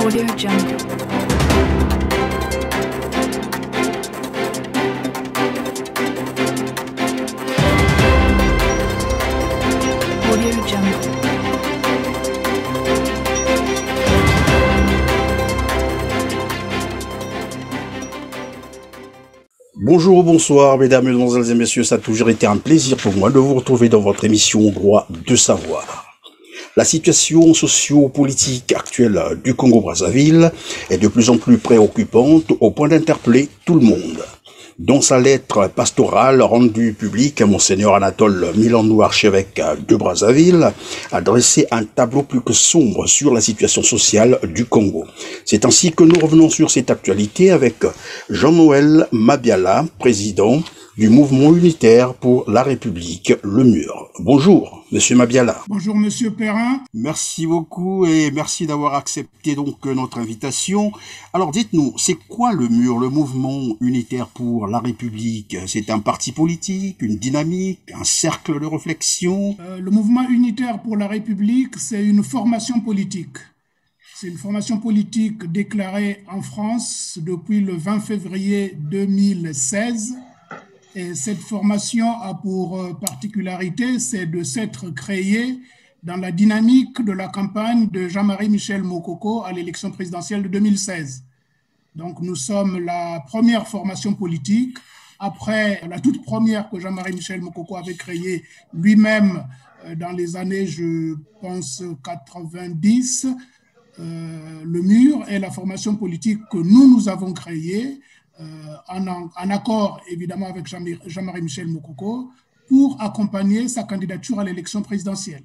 Audio Jungle. Audio Jungle. Bonjour ou bonsoir, mesdames, mesdemoiselles et messieurs, ça a toujours été un plaisir pour moi de vous retrouver dans votre émission Droit de savoir. La situation socio-politique actuelle du Congo-Brazzaville est de plus en plus préoccupante au point d'interpeller tout le monde. Dans sa lettre pastorale rendue publique, Monseigneur Anatole Milandou, archevêque de Brazzaville, a dressé un tableau plus que sombre sur la situation sociale du Congo. C'est ainsi que nous revenons sur cette actualité avec Jean-Noël Mabiala, président du mouvement unitaire pour la République, le MUR. Bonjour, Monsieur Mabiala. Bonjour, Monsieur Perrin. Merci beaucoup et merci d'avoir accepté donc notre invitation. Alors dites-nous, c'est quoi le MUR, le mouvement unitaire pour la République? C'est un parti politique, une dynamique, un cercle de réflexion? Le mouvement unitaire pour la République, c'est une formation politique. C'est une formation politique déclarée en France depuis le 20 février 2016. Et cette formation a pour particularité, c'est de s'être créée dans la dynamique de la campagne de Jean-Marie Michel Mokoko à l'élection présidentielle de 2016. Donc nous sommes la première formation politique, après la toute première que Jean-Marie Michel Mokoko avait créée lui-même dans les années, je pense, 90. Le MUR est la formation politique que nous avons créée, en accord évidemment avec Jean-Marie Michel Mokoko pour accompagner sa candidature à l'élection présidentielle.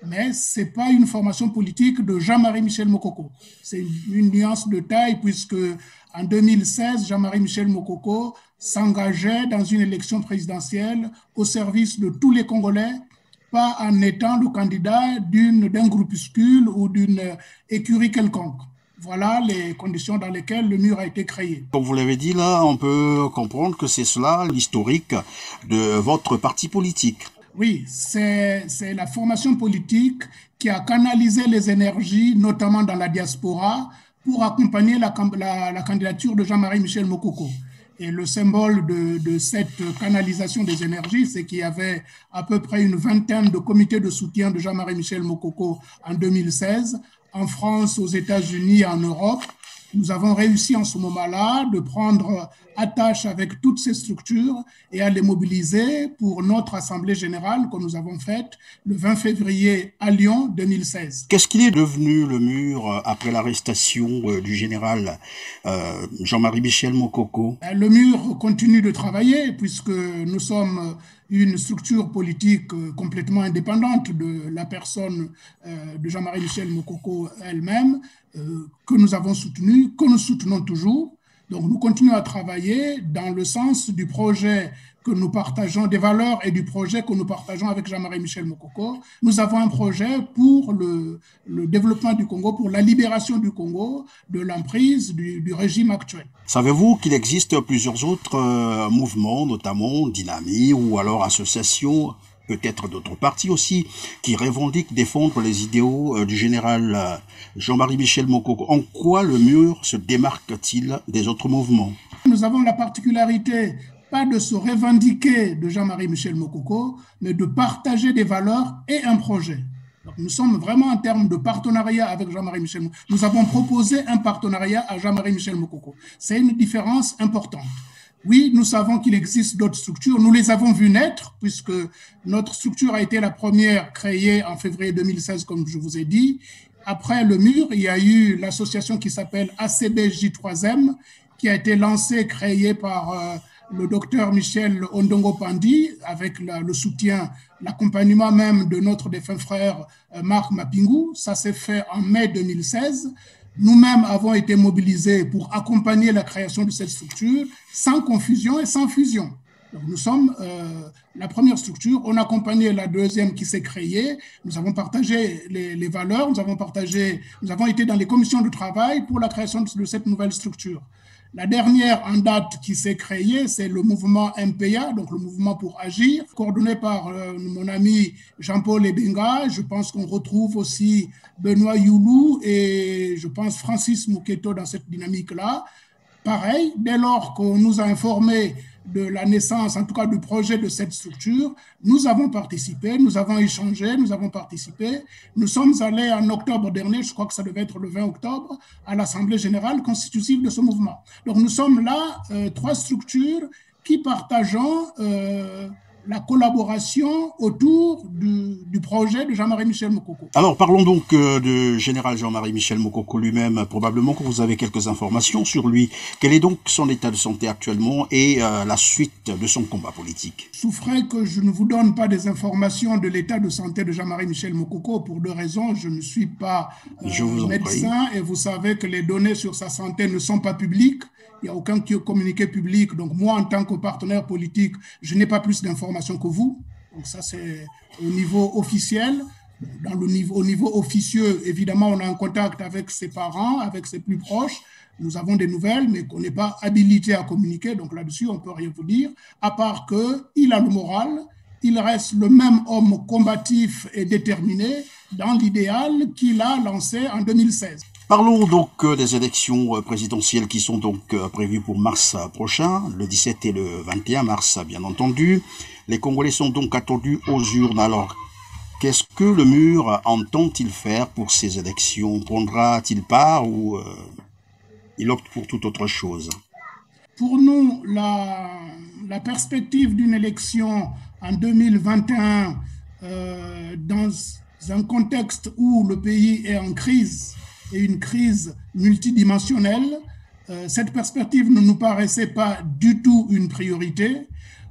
Mais ce n'est pas une formation politique de Jean-Marie Michel Mokoko. C'est une nuance de taille puisque en 2016, Jean-Marie Michel Mokoko s'engageait dans une élection présidentielle au service de tous les Congolais, pas en étant le candidat d'un groupuscule ou d'une écurie quelconque. Voilà les conditions dans lesquelles le MUR a été créé. Comme vous l'avez dit là, on peut comprendre que c'est cela l'historique de votre parti politique. Oui, c'est la formation politique qui a canalisé les énergies, notamment dans la diaspora, pour accompagner la candidature de Jean-Marie Michel Mokoko. Et le symbole de cette canalisation des énergies, c'est qu'il y avait à peu près une vingtaine de comités de soutien de Jean-Marie Michel Mokoko en 2016, en France, aux États-Unis, en Europe. Nous avons réussi en ce moment-là de prendre attache avec toutes ces structures et à les mobiliser pour notre Assemblée générale que nous avons faite le 20 février à Lyon 2016. Qu'est-ce qu'il est devenu le MUR après l'arrestation du général Jean-Marie Michel Mokoko? Le MUR continue de travailler puisque nous sommes une structure politique complètement indépendante de la personne de Jean-Marie Michel Mokoko elle-même, que nous avons soutenu, que nous soutenons toujours. Donc nous continuons à travailler dans le sens du projet que nous partageons, des valeurs et du projet que nous partageons avec Jean-Marie Michel Mokoko. Nous avons un projet pour le développement du Congo, pour la libération du Congo de l'emprise du régime actuel. Savez-vous qu'il existe plusieurs autres mouvements, notamment Dynami ou alors associations, peut-être d'autres partis aussi, qui revendiquent défendre les idéaux du général Jean-Marie Michel Mokoko? En quoi le MUR se démarque-t-il des autres mouvements? Nous avons la particularité, pas de se revendiquer de Jean-Marie Michel Mokoko, mais de partager des valeurs et un projet. Donc nous sommes vraiment en termes de partenariat avec Jean-Marie Michel Mokoko. Nous avons proposé un partenariat à Jean-Marie Michel Mokoko. C'est une différence importante. Oui, nous savons qu'il existe d'autres structures. Nous les avons vues naître puisque notre structure a été la première créée en février 2016, comme je vous ai dit. Après le MUR, il y a eu l'association qui s'appelle ACBJ3M, qui a été lancée, créée par le docteur Michel Ondongo Pandi, avec le soutien, l'accompagnement même de notre défunt frère Marc Mapingou. Ça s'est fait en mai 2016. Nous-mêmes avons été mobilisés pour accompagner la création de cette structure sans confusion et sans fusion. Donc nous sommes la première structure, on a accompagné la deuxième qui s'est créée, nous avons partagé les valeurs, nous avons été dans les commissions de travail pour la création de cette nouvelle structure. La dernière en date qui s'est créée, c'est le mouvement MPA, donc le mouvement pour agir, coordonné par mon ami Jean-Paul Ebenga. Je pense qu'on retrouve aussi Benoît Youlou et je pense Francis Mouketo dans cette dynamique-là. Pareil, dès lors qu'on nous a informés de la naissance, en tout cas du projet de cette structure, nous avons participé, nous avons échangé, nous avons participé. Nous sommes allés en octobre dernier, je crois que ça devait être le 20 octobre, à l'Assemblée générale constitutive de ce mouvement. Donc nous sommes là, trois structures qui partageons la collaboration autour du projet de Jean-Marie Michel Mokoko. Alors, parlons donc de général Jean-Marie Michel Mokoko lui-même. Probablement que vous avez quelques informations sur lui. Quel est donc son état de santé actuellement et la suite de son combat politique? Souffrez que je ne vous donne pas des informations de l'état de santé de Jean-Marie Michel Mokoko pour deux raisons. Je ne suis pas médecin et vous savez que les données sur sa santé ne sont pas publiques. Il n'y a aucun communiqué public. Donc moi, en tant que partenaire politique, je n'ai pas plus d'informations que vous. Donc ça, c'est au niveau officiel. Au niveau officieux, évidemment, on est en contact avec ses parents, avec ses plus proches. Nous avons des nouvelles, mais qu'on n'est pas habilité à communiquer. Donc là-dessus, on ne peut rien vous dire, à part qu'il a le moral, il reste le même homme combatif et déterminé dans l'idéal qu'il a lancé en 2016. Parlons donc des élections présidentielles qui sont donc prévues pour mars prochain, le 17 et le 21 mars, bien entendu. Les Congolais sont donc attendus aux urnes. Alors, qu'est-ce que le MUR entend-il faire pour ces élections? Prendra-t-il part ou il opte pour toute autre chose? Pour nous, la perspective d'une élection en 2021 dans un contexte où le pays est en crise, et une crise multidimensionnelle, cette perspective ne nous paraissait pas du tout une priorité.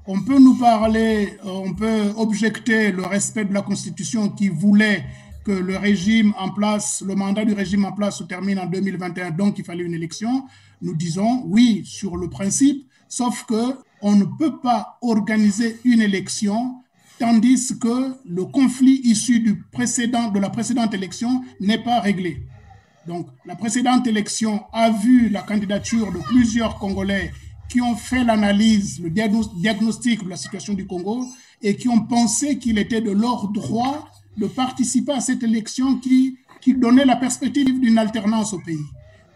On peut nous parler, on peut objecter le respect de la Constitution qui voulait que le régime en place, le mandat du régime en place se termine en 2021, donc il fallait une élection. Nous disons oui sur le principe, sauf qu'on ne peut pas organiser une élection tandis que le conflit issu de la précédente élection n'est pas réglé. Donc, la précédente élection a vu la candidature de plusieurs Congolais qui ont fait l'analyse, le diagnostic de la situation du Congo et qui ont pensé qu'il était de leur droit de participer à cette élection qui donnait la perspective d'une alternance au pays.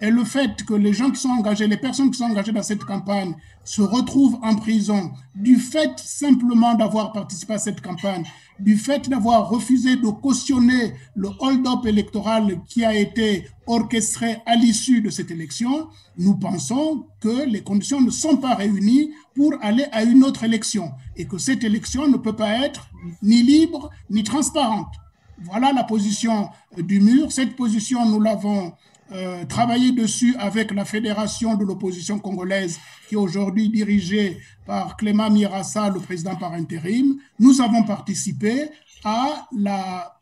Et le fait que les gens qui sont engagés, les personnes qui sont engagées dans cette campagne se retrouvent en prison du fait simplement d'avoir participé à cette campagne, du fait d'avoir refusé de cautionner le hold-up électoral qui a été orchestré à l'issue de cette élection, nous pensons que les conditions ne sont pas réunies pour aller à une autre élection et que cette élection ne peut pas être ni libre ni transparente. Voilà la position du MUR. Cette position, nous l'avons travaillé dessus avec la Fédération de l'opposition congolaise qui est aujourd'hui dirigée par Clément Mirassa, le président par intérim. Nous avons participé à la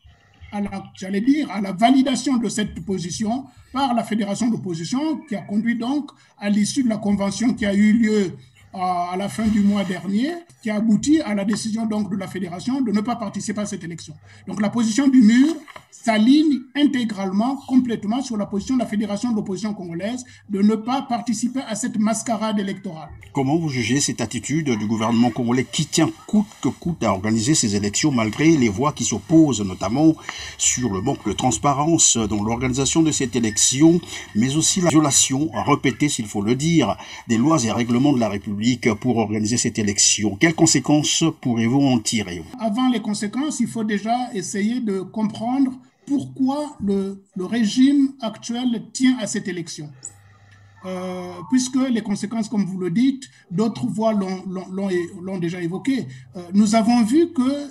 validation de cette position par la Fédération d'opposition qui a conduit donc à l'issue de la convention qui a eu lieu à la fin du mois dernier, qui a abouti à la décision donc de la Fédération de ne pas participer à cette élection. Donc la position du MUR s'aligne intégralement, complètement sur la position de la Fédération de l'opposition congolaise de ne pas participer à cette mascarade électorale. Comment vous jugez cette attitude du gouvernement congolais qui tient coûte que coûte à organiser ces élections malgré les voix qui s'opposent, notamment sur le manque de transparence dans l'organisation de cette élection, mais aussi la violation répétée, s'il faut le dire, des lois et règlements de la République pour organiser cette élection? Quelles conséquences pourrez-vous en tirer? Avant les conséquences, il faut déjà essayer de comprendre pourquoi le régime actuel tient à cette élection. Puisque les conséquences, comme vous le dites, d'autres voix l'ont déjà évoqué. Nous avons vu que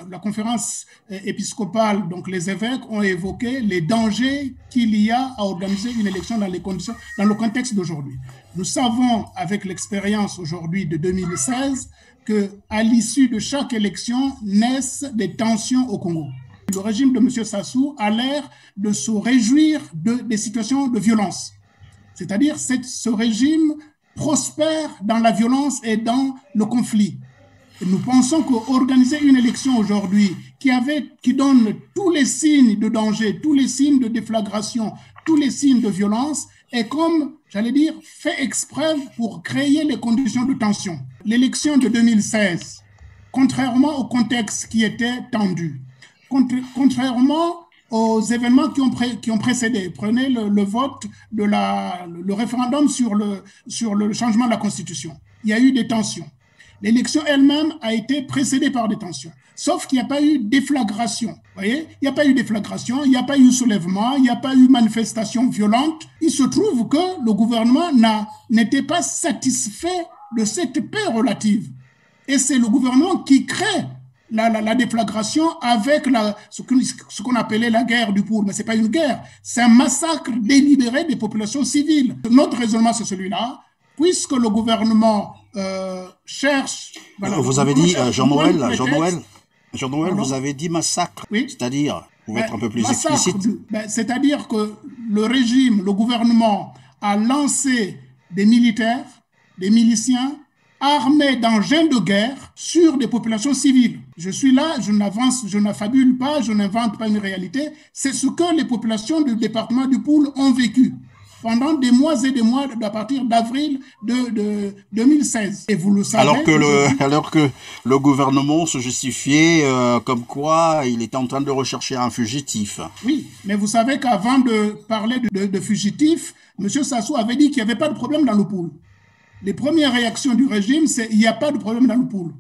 la conférence épiscopale, donc les évêques, ont évoqué les dangers qu'il y a à organiser une élection dans le contexte d'aujourd'hui. Nous savons, avec l'expérience aujourd'hui de 2016, qu'à l'issue de chaque élection naissent des tensions au Congo. Le régime de M. Sassou a l'air de se réjouir des situations de violence. C'est-à-dire ce régime prospère dans la violence et dans le conflit. Et nous pensons qu'organiser une élection aujourd'hui qui donne tous les signes de danger, tous les signes de déflagration, tous les signes de violence, est comme j'allais dire, fait exprès pour créer les conditions de tension. L'élection de 2016, contrairement au contexte qui était tendu, contrairement aux événements qui ont précédé, prenez le vote le référendum sur le changement de la Constitution. Il y a eu des tensions. L'élection elle-même a été précédée par des tensions. Sauf qu'il n'y a pas eu déflagration. Vous voyez, il n'y a pas eu déflagration, il n'y a pas eu soulèvement, il n'y a pas eu manifestation violente. Il se trouve que le gouvernement n'était pas satisfait de cette paix relative. Et c'est le gouvernement qui crée la déflagration avec ce qu'on appelait la guerre du Poul. Mais ce n'est pas une guerre, c'est un massacre délibéré des populations civiles. Notre raisonnement, c'est celui-là. Puisque le gouvernement cherche... Voilà, vous avez dit, Jean-Noël, vous avez dit massacre, oui. C'est-à-dire, vous pouvez être un peu plus explicite. C'est-à-dire que le gouvernement a lancé des militaires, des miliciens, armés d'engins de guerre sur des populations civiles. Je suis là, je n'affabule pas, je n'invente pas une réalité. C'est ce que les populations du département du Poul ont vécu pendant des mois et des mois à partir d'avril de 2016. Et vous le savez... Alors que le gouvernement se justifiait comme quoi il était en train de rechercher un fugitif. Oui, mais vous savez qu'avant de parler de fugitif, M. Sassou avait dit qu'il n'y avait pas de problème dans le Poul. Les premières réactions du régime, c'est il n'y a pas de problème dans le Poul.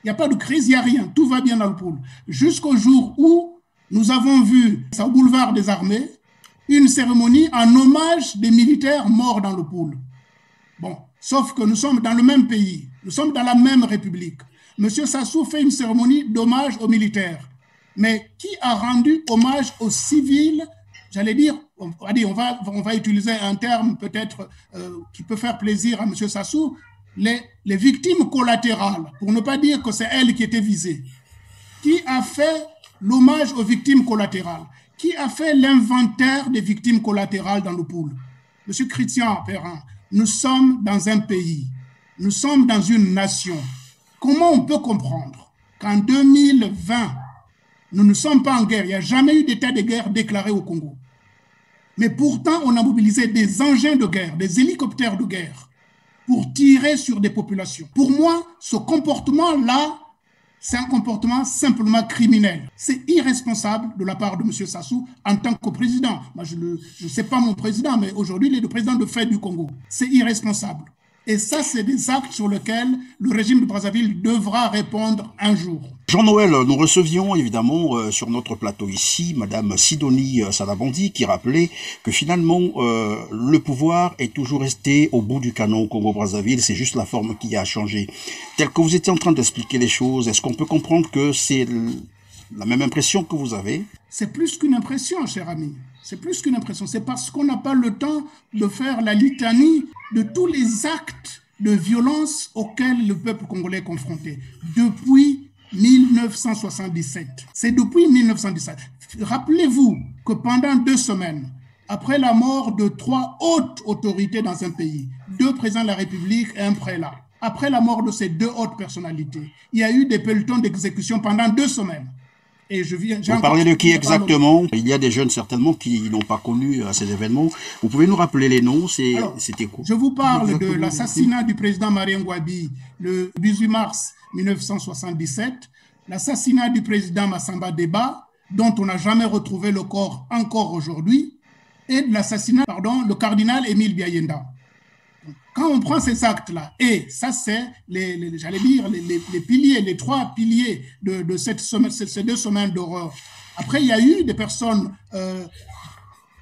Il n'y a pas de crise, il n'y a rien. Tout va bien dans le Poul. Jusqu'au jour où nous avons vu, au boulevard des Armées, une cérémonie en hommage des militaires morts dans le Poul. Bon, sauf que nous sommes dans le même pays, nous sommes dans la même République. M. Sassou fait une cérémonie d'hommage aux militaires. Mais qui a rendu hommage aux civils? J'allais dire, on va utiliser un terme peut-être qui peut faire plaisir à M. Sassou, les victimes collatérales, pour ne pas dire que c'est elles qui étaient visées. Qui a fait l'hommage aux victimes collatérales? Qui a fait l'inventaire des victimes collatérales dans le Poul? Monsieur Christian Perrin, nous sommes dans un pays, nous sommes dans une nation. Comment on peut comprendre qu'en 2020, nous ne sommes pas en guerre, il n'y a jamais eu d'état de guerre déclaré au Congo. Mais pourtant, on a mobilisé des engins de guerre, des hélicoptères de guerre pour tirer sur des populations. Pour moi, ce comportement-là, c'est un comportement simplement criminel. C'est irresponsable de la part de M. Sassou en tant que président. Moi, je ne sais pas mon président, mais aujourd'hui, il est le président de fait du Congo. C'est irresponsable. Et ça, c'est des actes sur lesquels le régime de Brazzaville devra répondre un jour. Jean-Noël, nous recevions évidemment sur notre plateau ici Madame Sidonie Salabandi qui rappelait que finalement le pouvoir est toujours resté au bout du canon au Congo-Brazzaville, c'est juste la forme qui a changé. Tel que vous étiez en train d'expliquer les choses, est-ce qu'on peut comprendre que c'est la même impression que vous avez? C'est plus qu'une impression, cher ami. C'est plus qu'une impression. C'est parce qu'on n'a pas le temps de faire la litanie de tous les actes de violence auxquels le peuple congolais est confronté depuis 1977. C'est depuis 1917. Rappelez-vous que pendant 2 semaines, après la mort de 3 hautes autorités dans un pays, 2 présidents de la République et un prélat, après la mort de ces 2 hautes personnalités, il y a eu des pelotons d'exécution pendant 2 semaines. Et vous parlez de qui exactement? Il y a des jeunes certainement qui n'ont pas connu ces événements. Vous pouvez nous rappeler les noms? C'était quoi? Je vous parle de l'assassinat du président Marien Ngouabi le 18 mars 1977, l'assassinat du président Massamba Deba, dont on n'a jamais retrouvé le corps encore aujourd'hui, et de l'assassinat, le cardinal Émile Biayenda. Quand on prend ces actes-là, et ça c'est, j'allais dire, les piliers, les 3 piliers de ces 2 semaines d'horreur. Après, il y a eu des personnes,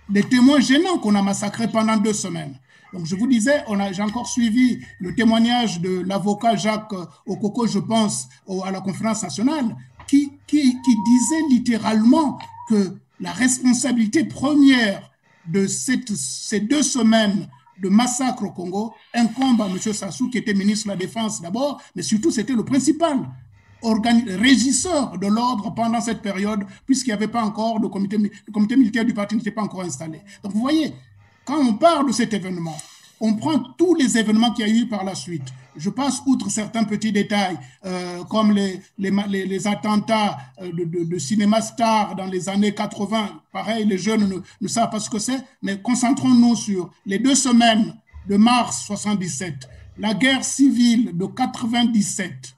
des témoins gênants qu'on a massacrés pendant 2 semaines. Donc je vous disais, j'ai encore suivi le témoignage de l'avocat Jacques Okoko, je pense, à la conférence nationale, qui disait littéralement que la responsabilité première de ces 2 semaines de massacre au Congo incombe à M. Sassou, qui était ministre de la Défense d'abord, mais surtout c'était le principal régisseur de l'ordre pendant cette période, puisqu'il n'y avait pas encore le comité militaire du parti n'était pas encore installé. Donc vous voyez, quand on parle de cet événement, on prend tous les événements qu'il y a eu par la suite. Je passe outre certains petits détails, comme les attentats de Cinéma Star dans les années 80. Pareil, les jeunes ne savent pas ce que c'est, mais concentrons-nous sur les 2 semaines de mars 77, la guerre civile de 97,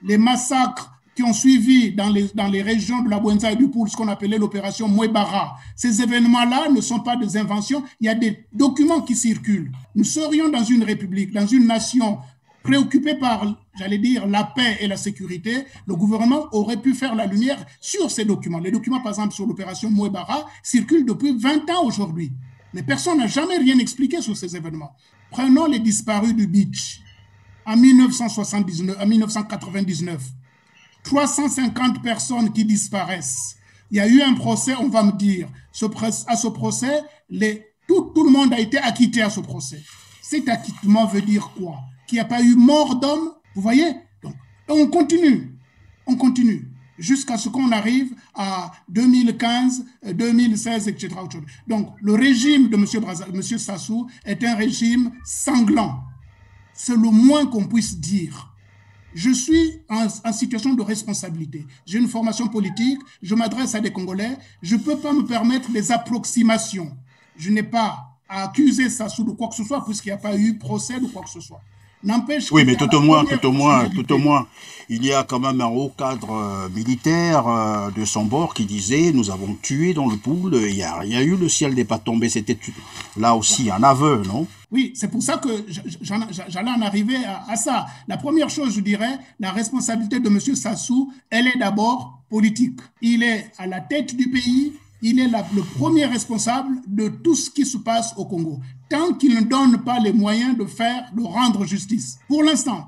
les massacres qui ont suivi dans les régions de la Bouenza et du Poul, ce qu'on appelait l'opération Mouebara. Ces événements-là ne sont pas des inventions, il y a des documents qui circulent. Nous serions dans une république, dans une nation préoccupée par, j'allais dire, la paix et la sécurité. Le gouvernement aurait pu faire la lumière sur ces documents. Les documents, par exemple, sur l'opération Mouebara circulent depuis 20 ans aujourd'hui. Mais personne n'a jamais rien expliqué sur ces événements. Prenons les disparus du Beach en 1999. 350 personnes qui disparaissent. Il y a eu un procès, on va me dire. À ce procès, tout le monde a été acquitté à ce procès. Cet acquittement veut dire quoi? Qu'il n'y a pas eu mort d'homme, vous voyez? Donc, on continue, jusqu'à ce qu'on arrive à 2015, 2016, etc. Donc, le régime de M. Sassou est un régime sanglant. C'est le moins qu'on puisse dire. Je suis en situation de responsabilité. J'ai une formation politique, je m'adresse à des Congolais, je ne peux pas me permettre des approximations. Je n'ai pas à accuser Sassou de quoi que ce soit, puisqu'il n'y a pas eu procès de quoi que ce soit. N'empêche oui, mais tout au moins, il y a quand même un haut cadre militaire de son bord qui disait « Nous avons tué dans le Poul, il y a eu le ciel n'est pas tombé ». C'était là aussi un aveu, non? Oui, c'est pour ça que j'allais en arriver à ça. La première chose, je dirais, la responsabilité de M. Sassou, elle est d'abord politique. Il est à la tête du pays, il est le premier responsable de tout ce qui se passe au Congo. Tant qu'il ne donne pas les moyens de rendre justice. Pour l'instant,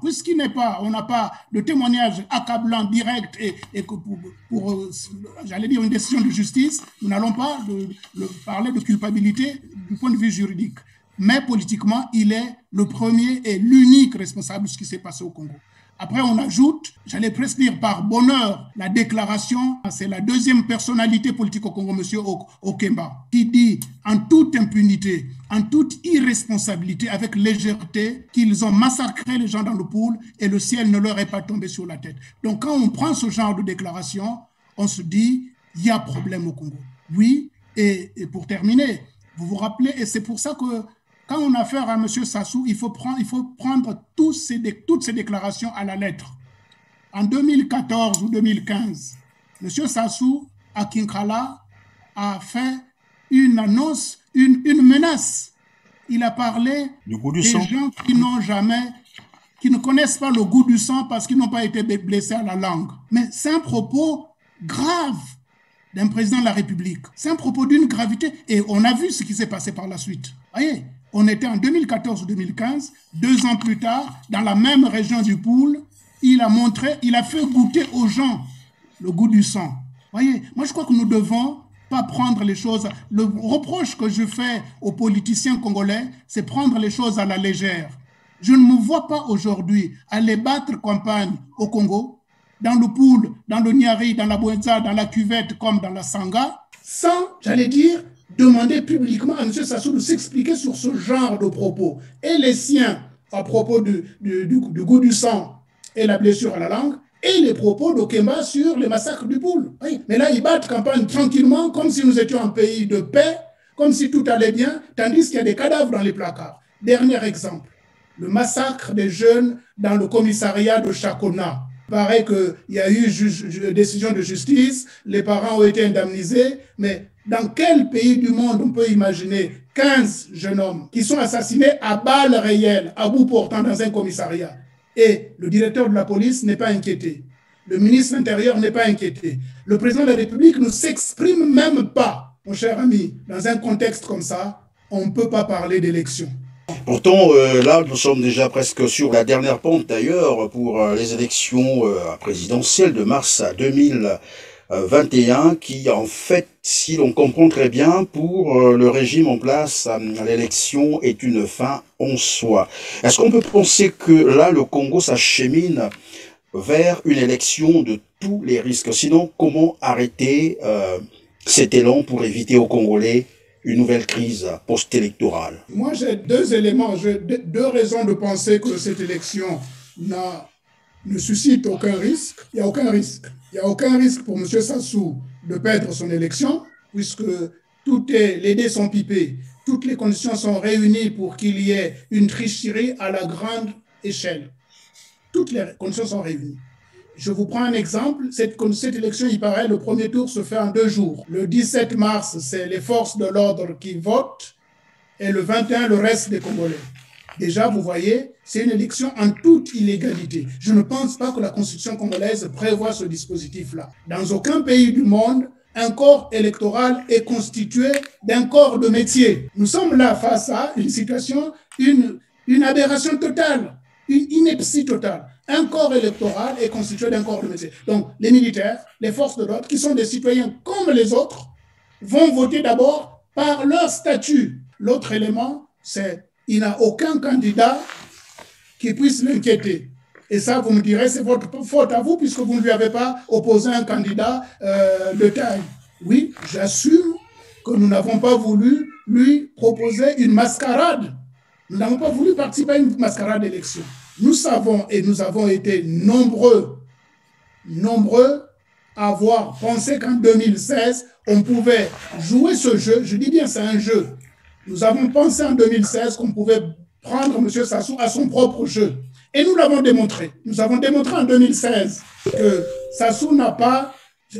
on n'a pas de témoignage accablant direct et pour j'allais dire, une décision de justice, nous n'allons pas parler de culpabilité du point de vue juridique. Mais politiquement, il est le premier et l'unique responsable de ce qui s'est passé au Congo. Après, on ajoute, j'allais presque dire par bonheur, la déclaration, c'est la deuxième personnalité politique au Congo, M. Okemba, qui dit en toute impunité, en toute irresponsabilité, avec légèreté, qu'ils ont massacré les gens dans le Poul et le ciel ne leur est pas tombé sur la tête. Donc, quand on prend ce genre de déclaration, on se dit, il y a problème au Congo. Oui, et pour terminer, vous vous rappelez, et c'est pour ça que quand on a affaire à M. Sassou, il faut prendre toutes ces déclarations à la lettre. En 2014 ou 2015, M. Sassou, à Kinkala, a fait une annonce, une menace. Il a parlé des gens qui ne connaissent pas le goût du sang parce qu'ils n'ont pas été blessés à la langue. Mais c'est un propos grave d'un président de la République. C'est un propos d'une gravité. Et on a vu ce qui s'est passé par la suite. Voyez, on était en 2014 ou 2015, 2 ans plus tard, dans la même région du Poul, il a fait goûter aux gens le goût du sang. Voyez, moi je crois que nous ne devons pas prendre les choses. Le reproche que je fais aux politiciens congolais, c'est prendre les choses à la légère. Je ne me vois pas aujourd'hui aller battre campagne au Congo, dans le Poul, dans le Niari, dans la Bouenza, dans la cuvette comme dans la Sanga, sans, j'allais dire, demander publiquement à M. Sassou de s'expliquer sur ce genre de propos. Et les siens à propos du goût du sang et la blessure à la langue, et les propos d'Okemba sur les massacres du Poul. Oui. Mais là, ils battent campagne tranquillement, comme si nous étions un pays de paix, comme si tout allait bien, tandis qu'il y a des cadavres dans les placards. Dernier exemple, le massacre des jeunes dans le commissariat de Chakona. Il paraît qu'il y a eu décision de justice, les parents ont été indemnisés, mais dans quel pays du monde on peut imaginer 15 jeunes hommes qui sont assassinés à balles réelles, à bout portant dans un commissariat? Et le directeur de la police n'est pas inquiété. Le ministre de l'Intérieur n'est pas inquiété. Le président de la République ne s'exprime même pas. Mon cher ami, dans un contexte comme ça, on ne peut pas parler d'élection. Pourtant, là, nous sommes déjà presque sur la dernière pente d'ailleurs pour les élections présidentielles de mars 2021 qui, en fait, si l'on comprend très bien, pour le régime en place, l'élection est une fin en soi. Est-ce qu'on peut penser que là, le Congo s'achemine vers une élection de tous les risques? Sinon, comment arrêter cet élan pour éviter aux Congolais une nouvelle crise post-électorale? Moi, j'ai 2 éléments, j'ai 2 raisons de penser que cette élection ne suscite aucun risque. Il n'y a aucun risque. Il n'y a aucun risque pour M. Sassou de perdre son élection, puisque les dés sont pipés. toutes les conditions sont réunies pour qu'il y ait une tricherie à la grande échelle. Toutes les conditions sont réunies. Je vous prends un exemple. Cette élection, il paraît, le premier tour se fait en 2 jours. Le 17 mars, c'est les forces de l'ordre qui votent et le 21, le reste des Congolais. Déjà, vous voyez, c'est une élection en toute illégalité. Je ne pense pas que la Constitution congolaise prévoit ce dispositif-là. Dans aucun pays du monde, un corps électoral est constitué d'un corps de métier. Nous sommes là face à une situation, une aberration totale, une ineptie totale. Un corps électoral est constitué d'un corps de métier. Donc, les militaires, les forces de l'ordre, qui sont des citoyens comme les autres, vont voter d'abord par leur statut. L'autre élément, c'est qu'il n'y a aucun candidat qui puisse l'inquiéter. Et ça, vous me direz, c'est votre faute à vous, puisque vous ne lui avez pas opposé un candidat de taille. Oui, j'assume que nous n'avons pas voulu lui proposer une mascarade. Nous n'avons pas voulu participer à une mascarade d'élection. Nous savons, et nous avons été nombreux à avoir pensé qu'en 2016, on pouvait jouer ce jeu. Je dis bien, c'est un jeu. Nous avons pensé en 2016 qu'on pouvait prendre M. Sassou à son propre jeu. Et nous l'avons démontré. Nous avons démontré en 2016 que Sassou n'a pas,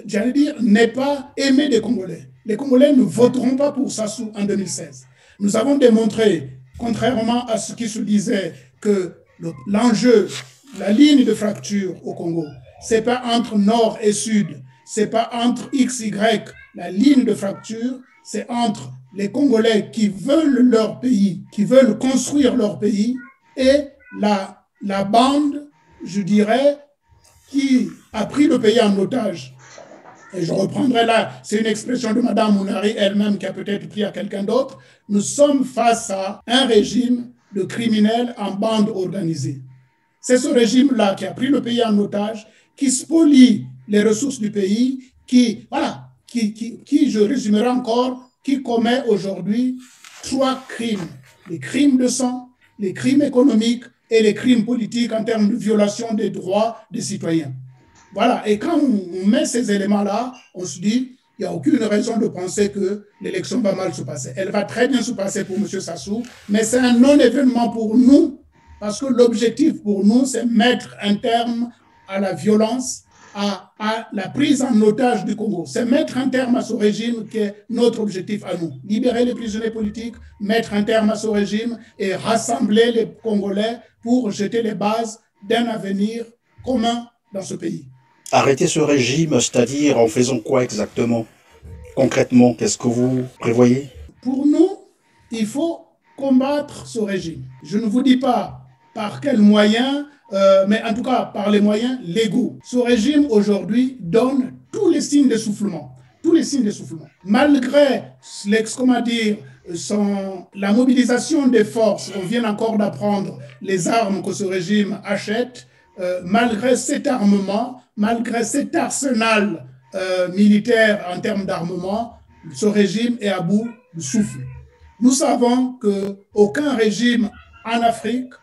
j'allais dire, n'est pas aimé des Congolais. Les Congolais ne voteront pas pour Sassou en 2016. Nous avons démontré, contrairement à ce qui se disait, que l'enjeu, la ligne de fracture au Congo, c'est pas entre nord et sud, c'est pas entre X, Y. La ligne de fracture, c'est entre les Congolais qui veulent leur pays, qui veulent construire leur pays, et la bande, je dirais, qui a pris le pays en otage. Et je reprendrai là, c'est une expression de Mme Mounari elle-même qui a peut-être pris à quelqu'un d'autre. Nous sommes face à un régime de criminels en bande organisée. C'est ce régime-là qui a pris le pays en otage, qui spolie les ressources du pays, qui, je résumerai encore, qui commet aujourd'hui 3 crimes. Les crimes de sang, les crimes économiques et les crimes politiques en termes de violation des droits des citoyens. Voilà, et quand on met ces éléments-là, on se dit, il n'y a aucune raison de penser que l'élection va mal se passer. Elle va très bien se passer pour M. Sassou, mais c'est un non-événement pour nous, parce que l'objectif pour nous, c'est mettre un terme à la violence, à la prise en otage du Congo. C'est mettre un terme à ce régime qui est notre objectif à nous. Libérer les prisonniers politiques, mettre un terme à ce régime et rassembler les Congolais pour jeter les bases d'un avenir commun dans ce pays. Arrêter ce régime, c'est-à-dire en faisant quoi exactement? Concrètement, qu'est-ce que vous prévoyez? Pour nous, il faut combattre ce régime. Je ne vous dis pas par quels moyens, mais en tout cas par les moyens légaux. Ce régime aujourd'hui donne tous les signes d'essoufflement. Tous les signes d'essoufflement. Malgré la mobilisation des forces, on vient encore d'apprendre les armes que ce régime achète, malgré cet armement, malgré cet arsenal militaire en termes d'armement, ce régime est à bout de souffle. Nous savons qu'aucun régime en Afrique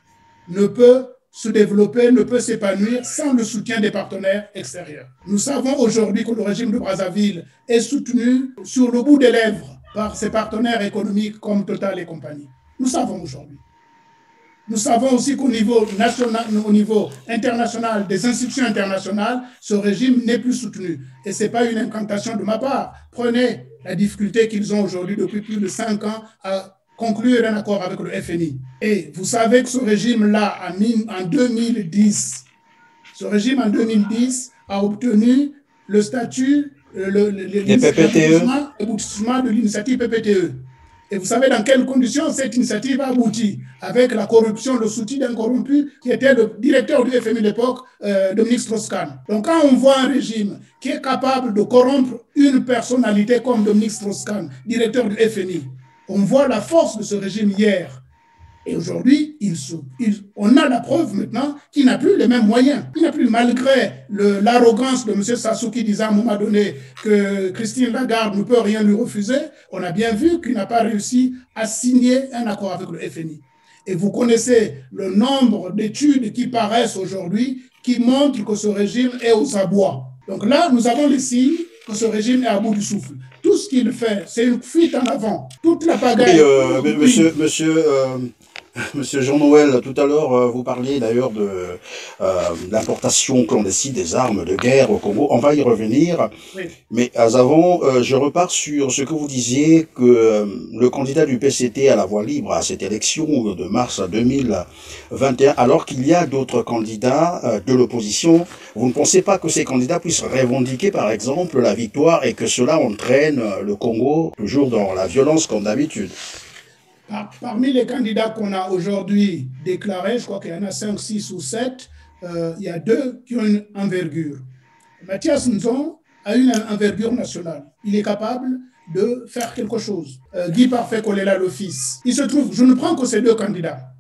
ne peut se développer, ne peut s'épanouir sans le soutien des partenaires extérieurs. Nous savons aujourd'hui que le régime de Brazzaville est soutenu sur le bout des lèvres par ses partenaires économiques comme Total et compagnie. Nous savons aujourd'hui. Nous savons aussi qu'au niveau national, au niveau international, des institutions internationales, ce régime n'est plus soutenu. Et ce n'est pas une incantation de ma part. Prenez la difficulté qu'ils ont aujourd'hui depuis plus de 5 ans à conclure un accord avec le FMI. Et vous savez que ce régime-là, en 2010, ce régime en 2010 a obtenu le statut, l'aboutissement de l'initiative PPTE. Et vous savez dans quelles conditions cette initiative a abouti, avec la corruption, le soutien d'un corrompu qui était le directeur du FMI de l'époque, Dominique Strauss-Kahn. Donc quand on voit un régime qui est capable de corrompre une personnalité comme Dominique Strauss-Kahn, directeur du FMI, on voit la force de ce régime hier. Et aujourd'hui, on a la preuve maintenant qu'il n'a plus les mêmes moyens. Il n'a plus, malgré l'arrogance de M. Sassou qui disait à un moment donné que Christine Lagarde ne peut rien lui refuser, on a bien vu qu'il n'a pas réussi à signer un accord avec le FMI. Et vous connaissez le nombre d'études qui paraissent aujourd'hui qui montrent que ce régime est aux abois. Donc là, nous avons les signes que ce régime est à bout du souffle. Tout ce qu'il fait, c'est une fuite en avant. Toute la pagaille. Monsieur Jean-Noël, tout à l'heure, vous parliez d'ailleurs de l'importation clandestine des armes de guerre au Congo. On va y revenir. Oui. Mais avant, je repars sur ce que vous disiez, que le candidat du PCT a la voie libre à cette élection de mars 2021, alors qu'il y a d'autres candidats de l'opposition. Vous ne pensez pas que ces candidats puissent revendiquer, par exemple, la victoire et que cela entraîne le Congo toujours dans la violence comme d'habitude? Parmi les candidats qu'on a aujourd'hui déclarés, je crois qu'il y en a 5, 6 ou 7, il y a 2 qui ont une envergure. Mathias Nzon a une envergure nationale. Il est capable de faire quelque chose. Guy Parfait Kolela, le fils. Il se trouve, je ne prends que ces 2 candidats.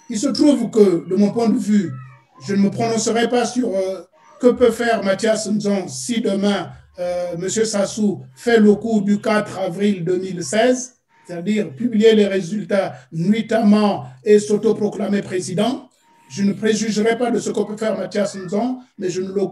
Il se trouve que, de mon point de vue, je ne me prononcerai pas sur que peut faire Mathias Nzon si demain M. Sassou fait le coup du 4 avril 2016, c'est-à-dire publier les résultats nuitamment et s'autoproclamer président. Je ne préjugerai pas de ce que peut faire Mathias Nzon, mais je ne le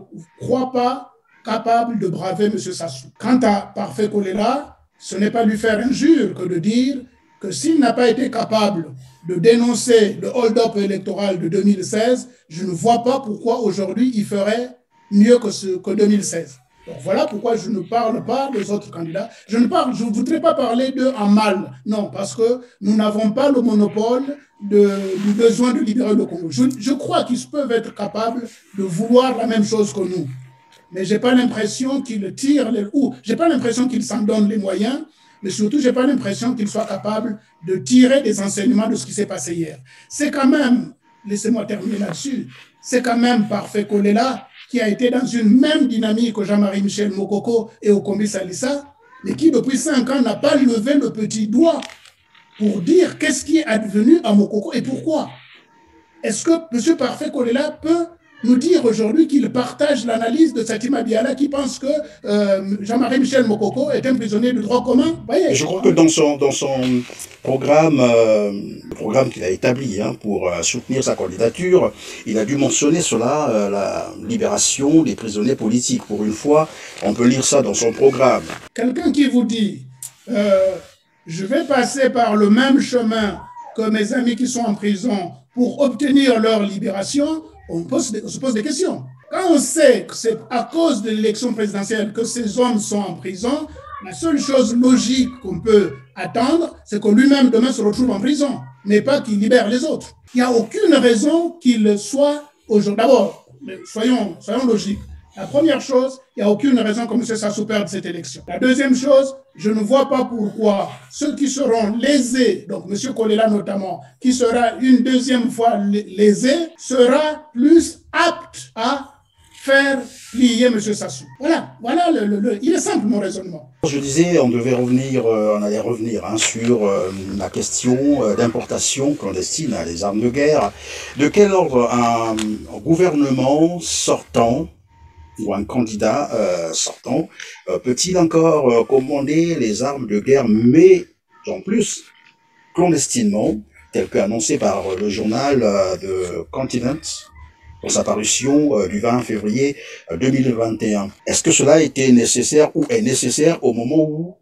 crois pas capable de braver M. Sassou. Quant à Parfait Kolela, ce n'est pas lui faire injure que de dire que s'il n'a pas été capable de dénoncer le hold-up électoral de 2016, je ne vois pas pourquoi aujourd'hui il ferait mieux que 2016. Donc voilà pourquoi je ne parle pas des autres candidats. Je ne voudrais pas parler d'eux en mal. Non, parce que nous n'avons pas le monopole du besoin de libérer le Congo. Je crois qu'ils peuvent être capables de vouloir la même chose que nous. Mais je n'ai pas l'impression qu'ils tirent je n'ai pas l'impression qu'ils s'en donnent les moyens, mais surtout, je n'ai pas l'impression qu'ils soient capables de tirer des enseignements de ce qui s'est passé hier. C'est quand même, laissez-moi terminer là-dessus, c'est quand même Parfait Kolela qui a été dans une même dynamique que Jean-Marie Michel Mokoko et Okombi Salissa, mais qui depuis 5 ans n'a pas levé le petit doigt pour dire qu'est-ce qui est advenu à Mokoko et pourquoi. Est-ce que M. Parfait Kolela peut nous dire aujourd'hui qu'il partage l'analyse de Satima Biala qui pense que Jean-Marie Michel Mokoko est un prisonnier de droit commun? Voyez, je crois que dans son programme, le programme qu'il a établi pour soutenir sa candidature, il a dû mentionner cela, la libération des prisonniers politiques. Pour une fois, on peut lire ça dans son programme. Quelqu'un qui vous dit je vais passer par le même chemin que mes amis qui sont en prison pour obtenir leur libération, on se pose des questions. Quand on sait que c'est à cause de l'élection présidentielle que ces hommes sont en prison, la seule chose logique qu'on peut attendre, c'est que lui-même demain se retrouve en prison, mais pas qu'il libère les autres. Il n'y a aucune raison qu'il soit aujourd'hui. D'abord, soyons logiques. La première chose, il n'y a aucune raison que M. Sassou perde cette élection. La deuxième chose, je ne vois pas pourquoi ceux qui seront lésés, donc M. Kolela notamment, qui sera une deuxième fois lésé, sera plus apte à faire plier M. Sassou. Voilà, il est simple mon raisonnement. Je disais, on allait revenir sur la question d'importation clandestine des armes de guerre. De quel ordre un gouvernement sortant ou un candidat sortant peut-il encore commander les armes de guerre, mais en plus clandestinement, tel qu'annoncé par le journal de Continent pour sa parution du 20 février 2021. Est-ce que cela était nécessaire ou est nécessaire au moment où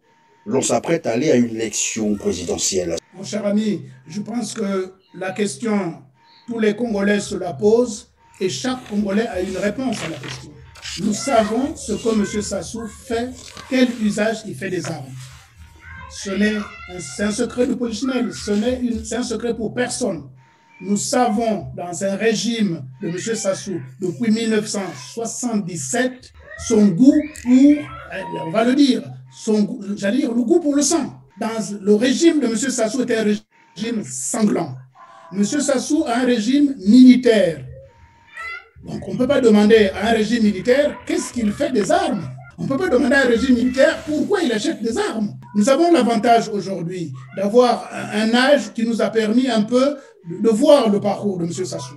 l'on s'apprête à aller à une élection présidentielle? Mon cher ami, je pense que la question, tous les Congolais se la posent et chaque Congolais a une réponse à la question. Nous savons ce que M. Sassou fait, quel usage il fait des armes. C'est un secret de polichinelle, c'est un secret pour personne. Nous savons, dans un régime de M. Sassou, depuis 1977, son goût pour, on va le dire, le goût pour le sang. Le régime de M. Sassou était un régime sanglant. M. Sassou a un régime militaire. Donc on ne peut pas demander à un régime militaire qu'est-ce qu'il fait des armes. On ne peut pas demander à un régime militaire pourquoi il achète des armes. Nous avons l'avantage aujourd'hui d'avoir un âge qui nous a permis un peu de voir le parcours de M. Sassou.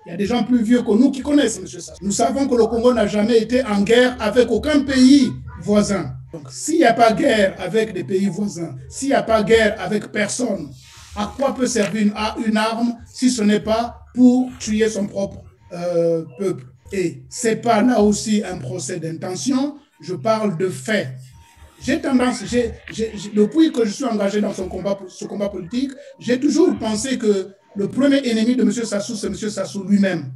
Il y a des gens plus vieux que nous qui connaissent M. Sassou. Nous savons que le Congo n'a jamais été en guerre avec aucun pays voisin. Donc s'il n'y a pas guerre avec des pays voisins, s'il n'y a pas guerre avec personne, à quoi peut servir une arme si ce n'est pas pour tuer son propre peuple? Et ce n'est pas là aussi un procès d'intention. je parle de faits. J'ai tendance, depuis que je suis engagé dans ce combat politique, j'ai toujours pensé que le premier ennemi de M. Sassou, c'est M. Sassou lui-même.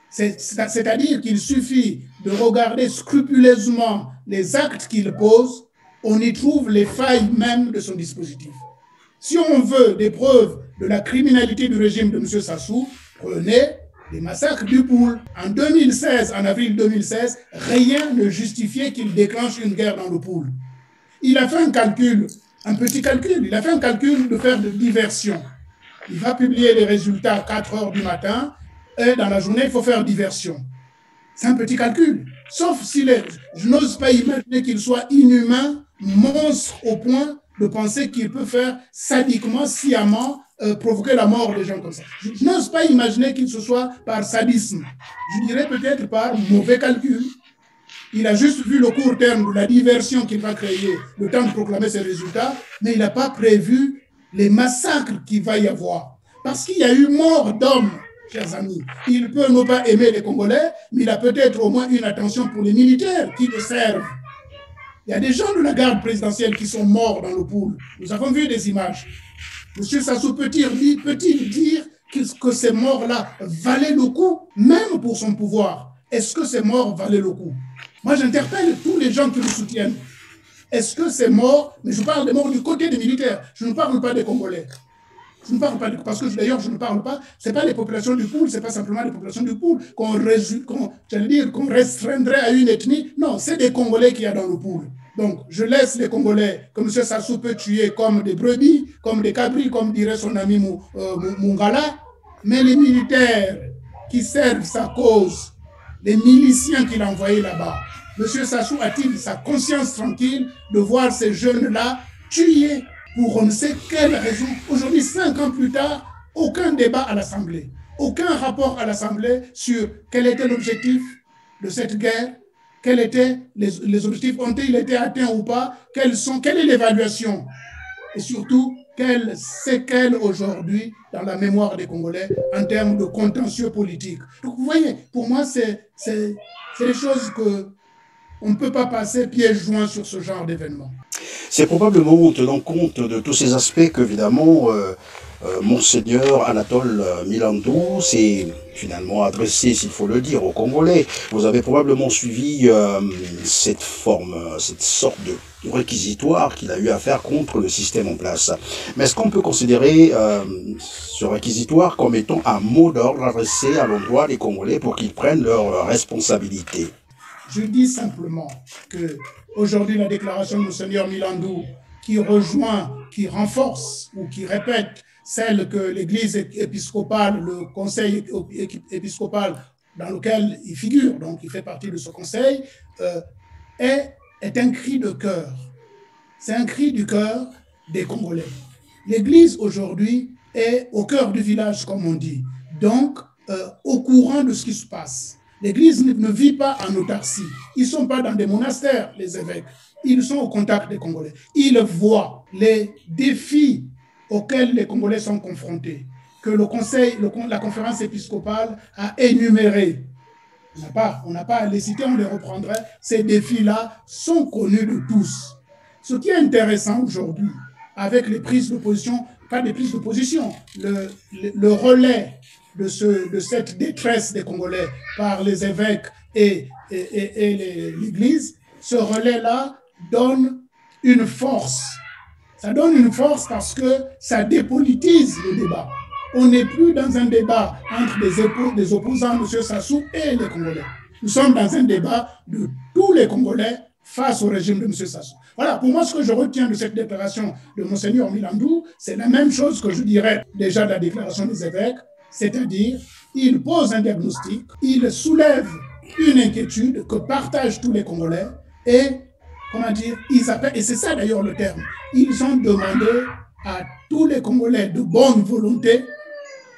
C'est-à-dire qu'il suffit de regarder scrupuleusement les actes qu'il pose, on y trouve les failles même de son dispositif. Si on veut des preuves de la criminalité du régime de M. Sassou, prenez les massacres du Poul. En 2016, en avril 2016, rien ne justifiait qu'il déclenche une guerre dans le Poul. Il a fait un calcul, un petit calcul, il a fait un calcul de faire de diversion. Il va publier les résultats à 4 heures du matin, et dans la journée, il faut faire diversion. C'est un petit calcul. Sauf s'il est, je n'ose pas imaginer qu'il soit inhumain, monstre au point de penser qu'il peut faire sadiquement, sciemment, provoquer la mort des gens comme ça. Je n'ose pas imaginer qu'il se soit par sadisme. Je dirais peut-être par mauvais calcul. Il a juste vu le court terme de la diversion qu'il va créer, le temps de proclamer ses résultats, mais il n'a pas prévu les massacres qu'il va y avoir. Parce qu'il y a eu mort d'hommes, chers amis. Il peut ne pas aimer les Congolais, mais il a peut-être au moins une attention pour les militaires qui le servent. Il y a des gens de la garde présidentielle qui sont morts dans le Poul. Nous avons vu des images. M. Sassou peut-il dire que ces morts-là valaient le coup, même pour son pouvoir? Est-ce que ces morts valaient le coup? Moi, j'interpelle tous les gens qui le soutiennent. Est-ce que ces morts, mais je parle des morts du côté des militaires, je ne parle pas des Congolais. Je ne parle pas, parce que d'ailleurs, je ne parle pas, ce n'est pas les populations du Poul, ce n'est pas simplement les populations du Poul qu'on restreindrait à une ethnie. Non, c'est des Congolais qu'il y a dans le Poul. Donc, je laisse les Congolais que M. Sassou peut tuer comme des brebis, comme des cabris, comme dirait son ami Mungala, mais les militaires qui servent sa cause, les miliciens qu'il a envoyés là-bas, M. Sassou a-t-il sa conscience tranquille de voir ces jeunes-là tués pour on ne sait quelle raison? Aujourd'hui, 5 ans plus tard, aucun débat à l'Assemblée, aucun rapport à l'Assemblée sur quel était l'objectif de cette guerre, quels étaient les objectifs, ont-ils été atteints ou pas, quelle est l'évaluation et surtout, quelles séquelles aujourd'hui dans la mémoire des Congolais en termes de contentieux politiques. Donc vous voyez, pour moi, c'est des choses qu'on ne peut pas passer pieds joints sur ce genre d'événement. C'est probablement en tenant compte de tous ces aspects qu'évidemment, Monseigneur Anatole Milandou s'est finalement adressé, s'il faut le dire, aux Congolais. Vous avez probablement suivi cette sorte de réquisitoire qu'il a eu à faire contre le système en place. Mais est-ce qu'on peut considérer ce réquisitoire comme étant un mot d'ordre adressé à l'endroit des Congolais pour qu'ils prennent leurs responsabilités? Je dis simplement que aujourd'hui, la déclaration de Monseigneur Milandou, qui rejoint, qui renforce ou qui répète celle que l'Église épiscopale, le conseil épiscopal dans lequel il figure, donc il fait partie de ce conseil, est un cri de cœur. C'est un cri du cœur des Congolais. L'Église aujourd'hui est au cœur du village, comme on dit, donc au courant de ce qui se passe. L'Église ne vit pas en autarcie. Ils ne sont pas dans des monastères, les évêques. Ils sont au contact des Congolais. Ils voient les défis auxquels les Congolais sont confrontés, que la conférence épiscopale a énumérés. On n'a pas à les citer, on les reprendrait. Ces défis-là sont connus de tous. Ce qui est intéressant aujourd'hui, avec les prises de position, pas des prises de position, le relais de cette détresse des Congolais par les évêques et l'Église, ce relais-là donne une force. Ça donne une force parce que ça dépolitise le débat. On n'est plus dans un débat entre des opposants, M. Sassou, et les Congolais. Nous sommes dans un débat de tous les Congolais face au régime de M. Sassou. Voilà, pour moi, ce que je retiens de cette déclaration de Monseigneur Milandou, c'est la même chose que je dirais déjà de la déclaration des évêques, c'est-à-dire, il pose un diagnostic, il soulève une inquiétude que partagent tous les Congolais et, comment dire, ils appellent, et c'est ça d'ailleurs le terme, ils ont demandé à tous les Congolais de bonne volonté